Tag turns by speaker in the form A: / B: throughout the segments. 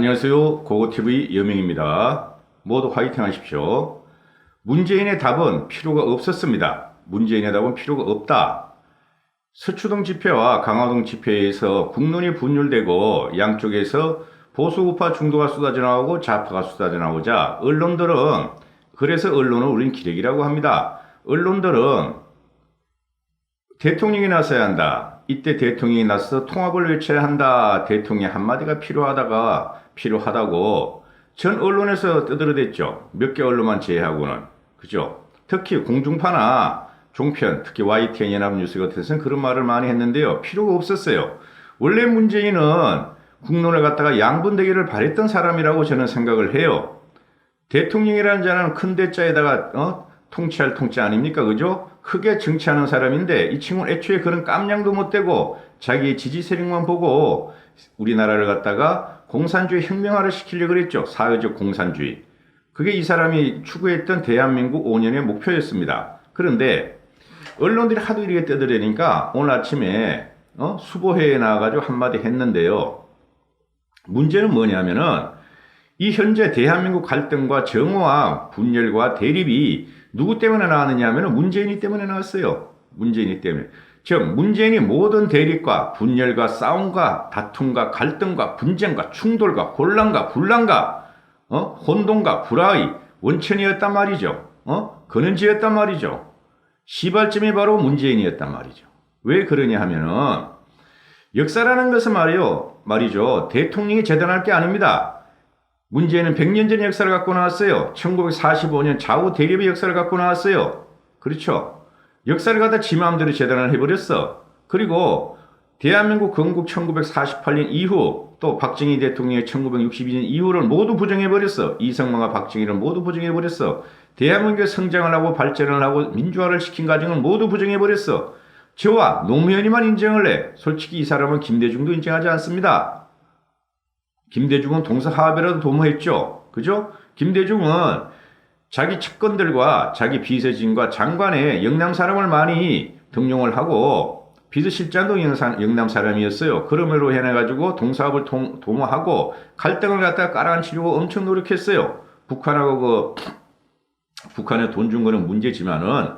A: 안녕하세요. 고고TV 여명입니다. 모두 화이팅 하십시오. 문재인의 답은 필요가 없었습니다. 문재인의 답은 필요가 없다. 서초동 집회와 강화동 집회에서 국론이 분열되고 양쪽에서 보수 우파 중도가 쏟아져 나오고 좌파가 쏟아져 나오자 언론들은, 그래서 언론은 우린 기레기라고 합니다. 언론들은 대통령이 나서야 한다. 이때 대통령이 나서서 통합을 외쳐야 한다. 대통령의 한마디가 필요하다고 전 언론에서 떠들어댔죠. 몇 개 언론만 제외하고는. 그죠? 특히 공중파나 종편, 특히 YTN 연합뉴스 같은 데서는 그런 말을 많이 했는데요. 필요가 없었어요. 원래 문재인은 국론을 갖다가 양분대결을 바랬던 사람이라고 저는 생각을 해요. 대통령이라는 자는 큰 대자에다가 통치할 통치 아닙니까? 그죠? 크게 정치하는 사람인데 이 친구는 애초에 그런 깜냥도 못 되고 자기의 지지 세력만 보고 우리나라를 갖다가 공산주의 혁명화를 시키려고 그랬죠. 사회적 공산주의. 그게 이 사람이 추구했던 대한민국 5년의 목표였습니다. 그런데 언론들이 하도 이렇게 떠들으니까 오늘 아침에 수보회에 나와가지고 한마디 했는데요. 문제는 뭐냐면은 이 현재 대한민국 갈등과 정오와 분열과 대립이 누구 때문에 나왔느냐 하면 문재인이 때문에 나왔어요. 문재인이 때문에. 즉 문재인이 모든 대립과 분열과 싸움과 다툼과 갈등과 분쟁과 충돌과 곤란과 분란과 혼돈과 불화의 원천이었단 말이죠. 근원지였단 말이죠. 시발점이 바로 문재인이었단 말이죠. 왜 그러냐 하면은 역사라는 것은 말이죠. 대통령이 재단할 게 아닙니다. 문재인은 100년 전의 역사를 갖고 나왔어요. 1945년 좌우 대립의 역사를 갖고 나왔어요. 그렇죠. 역사를 갖다 지 마음대로 재단을 해버렸어. 그리고 대한민국 건국 1948년 이후 또 박정희 대통령의 1962년 이후를 모두 부정해버렸어. 이승만과 박정희를 모두 부정해버렸어. 대한민국의 성장을 하고 발전을 하고 민주화를 시킨 과정을 모두 부정해버렸어. 저와 노무현이만 인정을 해. 솔직히 이 사람은 김대중도 인정하지 않습니다. 김대중은 동서하합이라도 도모했죠. 그죠? 김대중은 자기 측근들과 자기 비서진과 장관의 영남 사람을 많이 등용을 하고 비서실장도 영남 사람이었어요. 그러므로 해내가지고 동서합을 도모하고 갈등을 갖다가 깔아앉히려고 엄청 노력했어요. 북한에 돈 준 거는 문제지만은,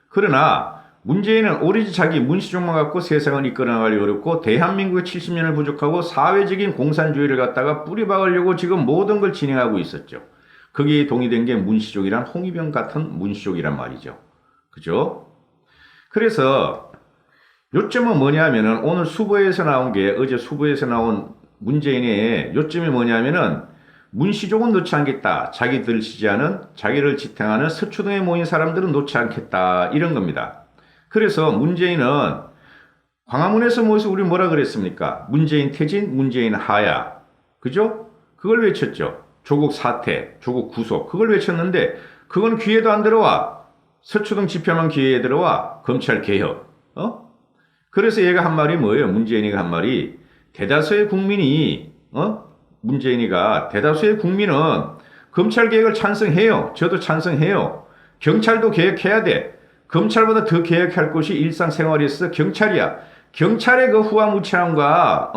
A: 그러나 문재인은 오로지 자기 문시종만 갖고 세상을 이끌어나가려고 어렵고 대한민국의 70년을 부족하고 사회적인 공산주의를 갖다가 뿌리박으려고 지금 모든 걸 진행하고 있었죠. 거기에 동의된 게 문시족이란 홍위병 같은 문시족이란 말이죠. 그죠? 그래서 요점은 뭐냐면은 오늘 수보에서 나온 게, 어제 수보에서 나온 문재인의 요점이 뭐냐면은 문시족은 놓지 않겠다. 자기들 지지하는, 자기를 지탱하는 서초동에 모인 사람들은 놓지 않겠다. 이런 겁니다. 그래서 문재인은 광화문에서 모여서 우리 뭐라 그랬습니까? 문재인 퇴진, 문재인 하야. 그죠? 그걸 외쳤죠. 조국 사퇴, 조국 구속. 그걸 외쳤는데 그건 귀에도 안 들어와. 서초동 집회만 귀에 들어와. 검찰 개혁. 그래서 얘가 한 말이 뭐예요? 문재인이가 한 말이, 대다수의 국민이 대다수의 국민은 검찰 개혁을 찬성해요. 저도 찬성해요. 경찰도 개혁해야 돼. 검찰보다 더 개혁할 것이 일상생활에서 경찰이야. 경찰의 그 후화무치함과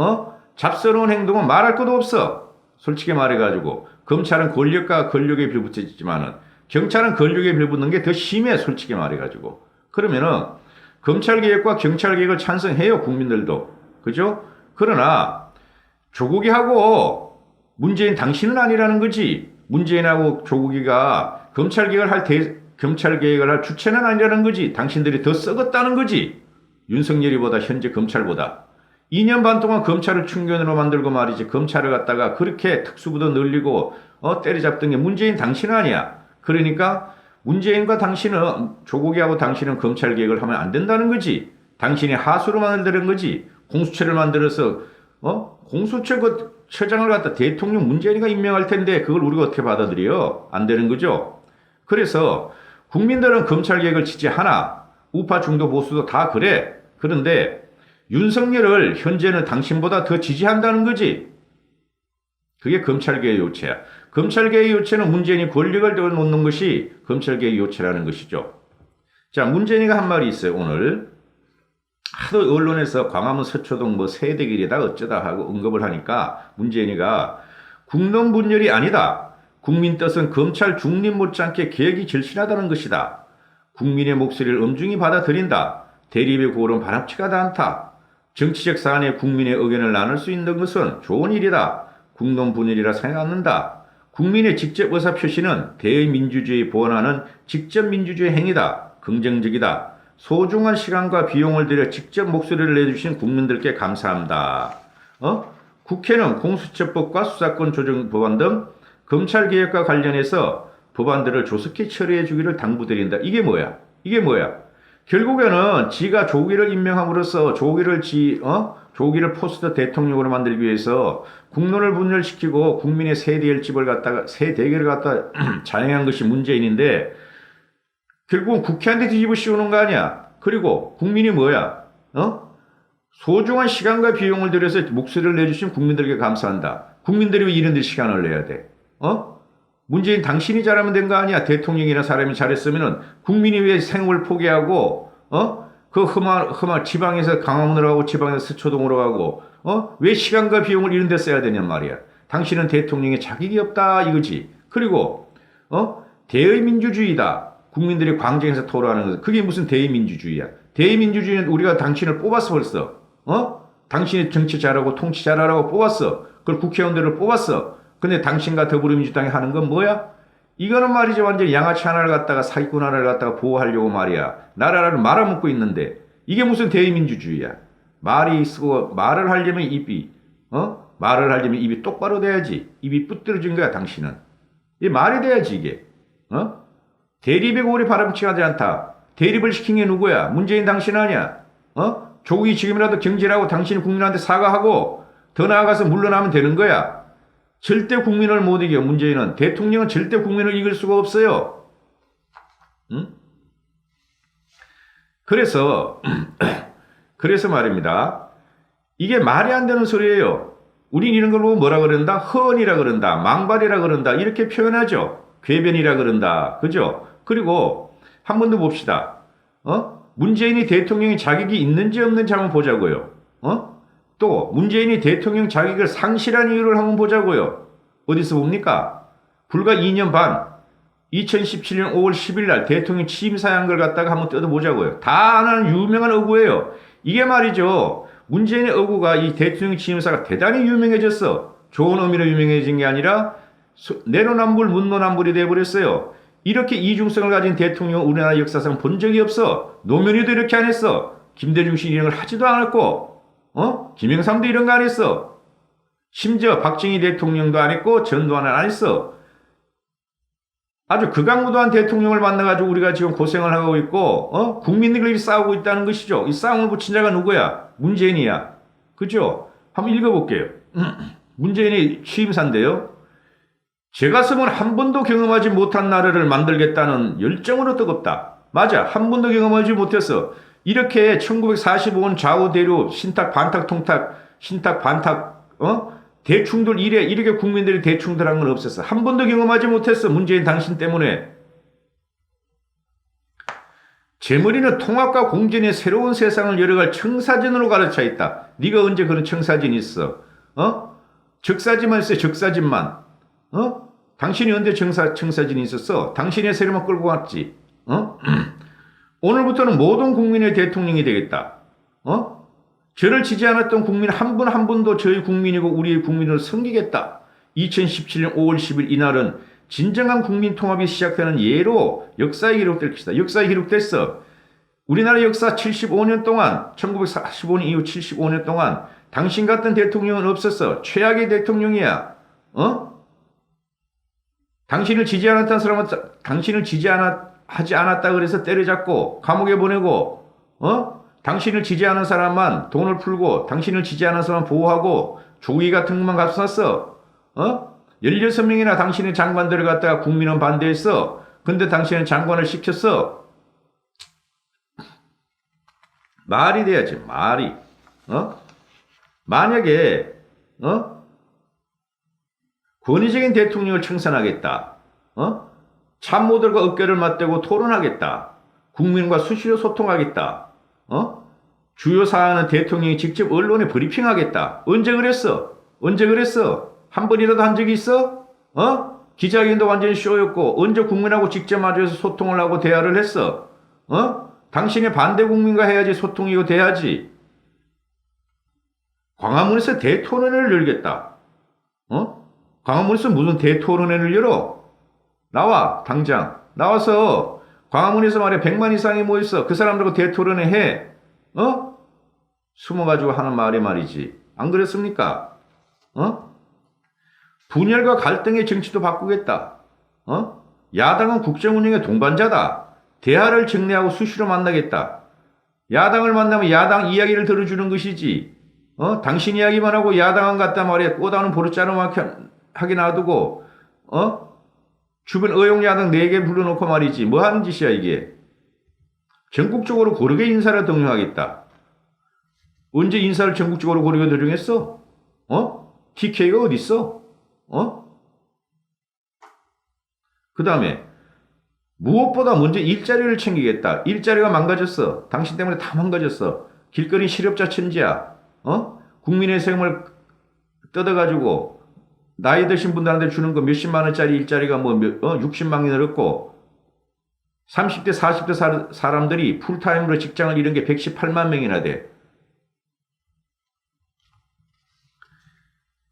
A: 잡스러운 행동은 말할 것도 없어. 솔직히 말해가지고 검찰은 권력과 권력에 빌붙이지만은 경찰은 권력에 빌붙는 게 더 심해. 솔직히 말해가지고. 그러면은 검찰개혁과 경찰개혁을 찬성해요. 국민들도. 그죠? 그러나 조국이하고 문재인 당신은 아니라는 거지. 문재인하고 조국이가 검찰개혁을 할 주체는 아니라는 거지. 당신들이 더 썩었다는 거지. 윤석열이보다 현재 검찰보다. 2년 반 동안 검찰을 충견으로 만들고 말이지. 검찰을 갖다가 그렇게 특수부도 늘리고 때려잡던 게 문재인 당신은 아니야. 그러니까 문재인과 당신은, 조국이하고 당신은 검찰개혁을 하면 안 된다는 거지. 당신이 하수로 만들는 거지. 공수처를 만들어서 공수처 처장을 갖다 대통령 문재인이가 임명할 텐데 그걸 우리가 어떻게 받아들여? 안 되는 거죠. 그래서 국민들은 검찰개혁을 지지하나 우파 중도 보수도 다 그래. 그런데 윤석열을 현재는 당신보다 더 지지한다는 거지. 그게 검찰개혁 요체야. 검찰개혁 요체는 문재인이 권력을 놓는 것이 검찰개혁 요체라는 것이죠. 자, 문재인이가 한 말이 있어요. 오늘 하도 언론에서 광화문 서초동 세대길이다 어쩌다 하고 언급을 하니까 문재인이가 국론 분열이 아니다. 국민 뜻은 검찰 중립 못지않게 개혁이 절실하다는 것이다. 국민의 목소리를 엄중히 받아들인다. 대립의 고론 바람직하지 않다. 정치적 사안에 국민의 의견을 나눌 수 있는 것은 좋은 일이다. 국론 분열이라 생각 않는다. 국민의 직접 의사표시는 대의민주주의 보완하는 직접 민주주의 행위다. 긍정적이다. 소중한 시간과 비용을 들여 직접 목소리를 내주신 국민들께 감사합니다. 국회는 공수처법과 수사권 조정 법안 등 검찰개혁과 관련해서 법안들을 조속히 처리해 주기를 당부드린다. 이게 뭐야? 결국에는 지가 조기를 임명함으로써 조기를 포스트 대통령으로 만들기 위해서 국론을 분열시키고 국민의 새 대결을 갖다가 자행한 것이 문재인인데 결국은 국회한테 뒤집어 씌우는 거 아니야. 그리고 국민이 뭐야? 소중한 시간과 비용을 들여서 목소리를 내주신 국민들에게 감사한다. 국민들이 왜 이런 데 시간을 내야 돼? 문재인 당신이 잘하면 된 거 아니야. 대통령이나 사람이 잘했으면은 국민이 왜 생업을 포기하고 그 험한 지방에서 강화문으로 가고 지방에서 서초동으로 가고 왜 시간과 비용을 이런 데 써야 되냔 말이야. 당신은 대통령의 자격이 없다 이거지. 그리고 대의민주주의다. 국민들이 광장에서 토론하는 것. 그게 무슨 대의민주주의야. 대의민주주의는 우리가 당신을 뽑았어 벌써. 당신이 정치 잘하고 통치 잘하라고 뽑았어. 그걸 국회의원들을 뽑았어. 근데 당신과 더불어민주당이 하는 건 뭐야? 이거는 말이죠. 완전 양아치 하나를 갖다가 사기꾼 하나를 갖다가 보호하려고 말이야. 나라를 말아먹고 있는데 이게 무슨 대의민주주의야. 말을 하려면 입이 똑바로 돼야지. 입이 뿌뜨러진 거야 당신은. 이 말이 돼야지 이게. 대립의 고리 바람직하지 않다. 대립을 시킨 게 누구야? 문재인 당신 아니야. 조국이 지금이라도 경질하고 당신이 국민한테 사과하고 더 나아가서 물러나면 되는 거야. 절대 국민을 못 이겨. 문재인은. 대통령은 절대 국민을 이길 수가 없어요. 그래서 말입니다. 이게 말이 안 되는 소리예요. 우린 이런 걸 보고 뭐라 그런다? 허언이라 그런다. 망발이라 그런다. 이렇게 표현하죠. 궤변이라 그런다. 그죠? 그리고 한 번 더 봅시다. 문재인이 대통령이 자격이 있는지 없는지 한번 보자고요. 또 문재인이 대통령 자격을 상실한 이유를 한번 보자고요. 어디서 봅니까? 불과 2년 반 2017년 5월 10일 날 대통령 취임 사유한 걸 갖다가 한번 뜯어보자고요. 다 아는 유명한 어구예요. 이게 말이죠. 문재인의 어구가 이 대통령 취임사가 대단히 유명해졌어. 좋은 의미로 유명해진 게 아니라 내로남불 문노남불이 돼버렸어요. 이렇게 이중성을 가진 대통령 우리나라 역사상 본 적이 없어. 노무현이도 이렇게 안 했어. 김대중 씨 이런 걸 하지도 않았고 김영삼도 이런 거 안 했어. 심지어 박정희 대통령도 안 했고 전두환은 안 했어. 아주 극악무도한 대통령을 만나가지고 우리가 지금 고생을 하고 있고 국민들끼리 싸우고 있다는 것이죠. 이 싸움을 붙인 자가 누구야? 문재인이야. 그죠? 한번 읽어볼게요. 문재인의 취임사인데요. 제가 쓰면 한 번도 경험하지 못한 나라를 만들겠다는 열정으로 뜨겁다. 맞아. 한 번도 경험하지 못했어. 이렇게 1945년 좌우 대류 신탁 반탁 통탁 신탁 반탁 대충들 이렇게 국민들이 대충들한 건 없었어. 한 번도 경험하지 못했어. 문재인 당신 때문에. 제 머리는 통합과 공존의 새로운 세상을 열어갈 청사진으로 가르쳐 있다. 네가 언제 그런 청사진 있어? 적사진만 있어. 적사진만. 당신이 언제 청사진이 있었어? 당신의 세력만 끌고 왔지. 오늘부터는 모든 국민의 대통령이 되겠다. 저를 지지 않았던 국민 한 분 한 분도 저희 국민이고 우리의 국민을 섬기겠다. 2017년 5월 10일 이날은 진정한 국민 통합이 시작되는 예로 역사에 기록될 것이다. 역사에 기록됐어. 우리나라 역사 75년 동안 1945년 이후 75년 동안 당신 같은 대통령은 없었어. 최악의 대통령이야. 당신을 지지하지 않았다 그래서 때려잡고 감옥에 보내고 당신을 지지하는 사람만 돈을 풀고 당신을 지지하는 사람만 보호하고 조기 같은 것만 값쌌어. 16명이나 당신의 장관들을 갖다가 국민은 반대했어. 근데 당신은 장관을 시켰어. 말이 돼야지. 말이. 만약에 권위적인 대통령을 청산하겠다. 참모들과 어깨를 맞대고 토론하겠다. 국민과 수시로 소통하겠다. 주요 사안은 대통령이 직접 언론에 브리핑하겠다. 언제 그랬어? 한 번이라도 한 적이 있어? 기자회견도 완전히 쇼였고 언제 국민하고 직접 마주해서 소통을 하고 대화를 했어? 당신의 반대 국민과 해야지 소통이고 돼야지. 광화문에서 대토론회를 열겠다. 광화문에서 무슨 대토론회를 열어? 나와 당장 나와서 광화문에서 말이야 100만 이상이 모였어. 그 사람들하고 대토론회 해. 숨어가지고 하는 말이 말이지. 안 그랬습니까? 분열과 갈등의 정치도 바꾸겠다. 야당은 국정운영의 동반자다. 대화를 정리하고 수시로 만나겠다. 야당을 만나면 야당 이야기를 들어주는 것이지. 당신 이야기만 하고 야당은 갖다 말이야 꼬다는 버릇자름하게 놔두고 주변 의용야당 4개 불러놓고 말이지. 뭐 하는 짓이야 이게. 전국적으로 고르게 인사를 등용하겠다. 언제 인사를 전국적으로 고르게 등용했어? TK가 어딨어? 그 다음에 무엇보다 먼저 일자리를 챙기겠다. 일자리가 망가졌어. 당신 때문에 다 망가졌어. 길거리 실업자 천지야. 국민의 세금을 뜯어가지고 나이 드신 분들한테 주는 거 몇십만 원짜리 일자리가 60만이 늘었고 30대 40대 사람들이 풀타임으로 직장을 잃은 게 118만 명이나 돼.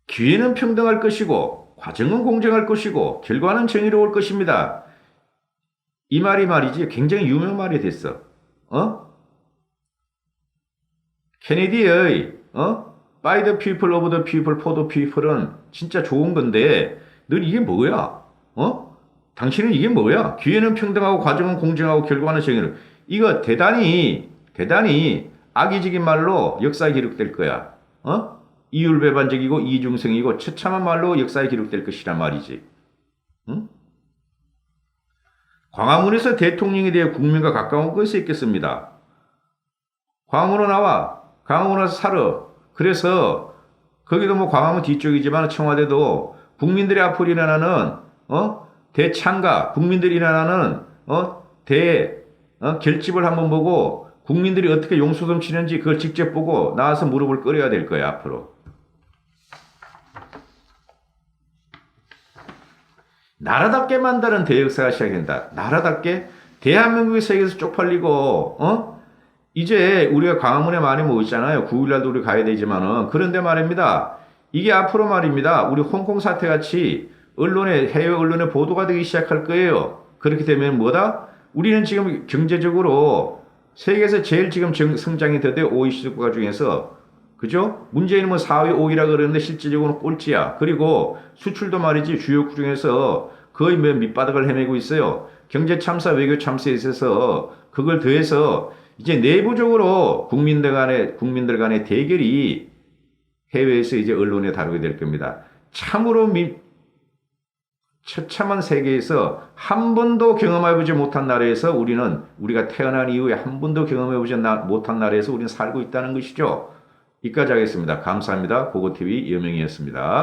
A: 기회는 평등할 것이고 과정은 공정할 것이고 결과는 정의로울 것입니다. 이 말이 말이지 굉장히 유명한 말이 됐어. 케네디의 By the people, of the people, for the people은 진짜 좋은 건데 넌 이게 뭐야? 당신은 이게 뭐야? 기회는 평등하고 과정은 공정하고 결과는 정의로워. 이거 대단히 악의적인 말로 역사에 기록될 거야. 이율배반적이고 이중성이고 처참한 말로 역사에 기록될 것이란 말이지. 광화문에서 대통령에 대해 국민과 가까운 것이 있겠습니다. 광화문으로 나와. 광화문으로 살아. 그래서 거기도 뭐 광화문 뒤쪽이지만 청와대도 국민들이 앞으로 일어나는 대참가, 국민들이 일어나는 결집을 한번 보고 국민들이 어떻게 용수섬 치는지 그걸 직접 보고 나와서 무릎을 꿇어야 될 거야 앞으로. 나라답게 만드는 대역사가 시작된다. 나라답게 대한민국의 세계에서 쪽팔리고 이제 우리가 광화문에 많이 모이잖아요. 9일날도 우리 가야 되지만은 그런데 말입니다. 이게 앞으로 말입니다. 우리 홍콩 사태 같이 해외 언론에 보도가 되기 시작할 거예요. 그렇게 되면 뭐다? 우리는 지금 경제적으로 세계에서 제일 지금 성장이 되대 OECD 국가 중에서 그죠? 문재인은 뭐 4위, 5위라 그러는데 실질적으로는 꼴찌야. 그리고 수출도 말이지 주요국 중에서 거의 밑바닥을 헤매고 있어요. 경제 참사, 외교 참사에 있어서 그걸 더해서 이제 내부적으로 국민들 간의 대결이 해외에서 이제 언론에 다루게 될 겁니다. 참으로 처참한 세계에서 한 번도 경험해보지 못한 나라에서 우리가 태어난 이후에 한 번도 경험해보지 못한 나라에서 우리는 살고 있다는 것이죠. 여기까지 하겠습니다. 감사합니다. 고고TV 여명이었습니다.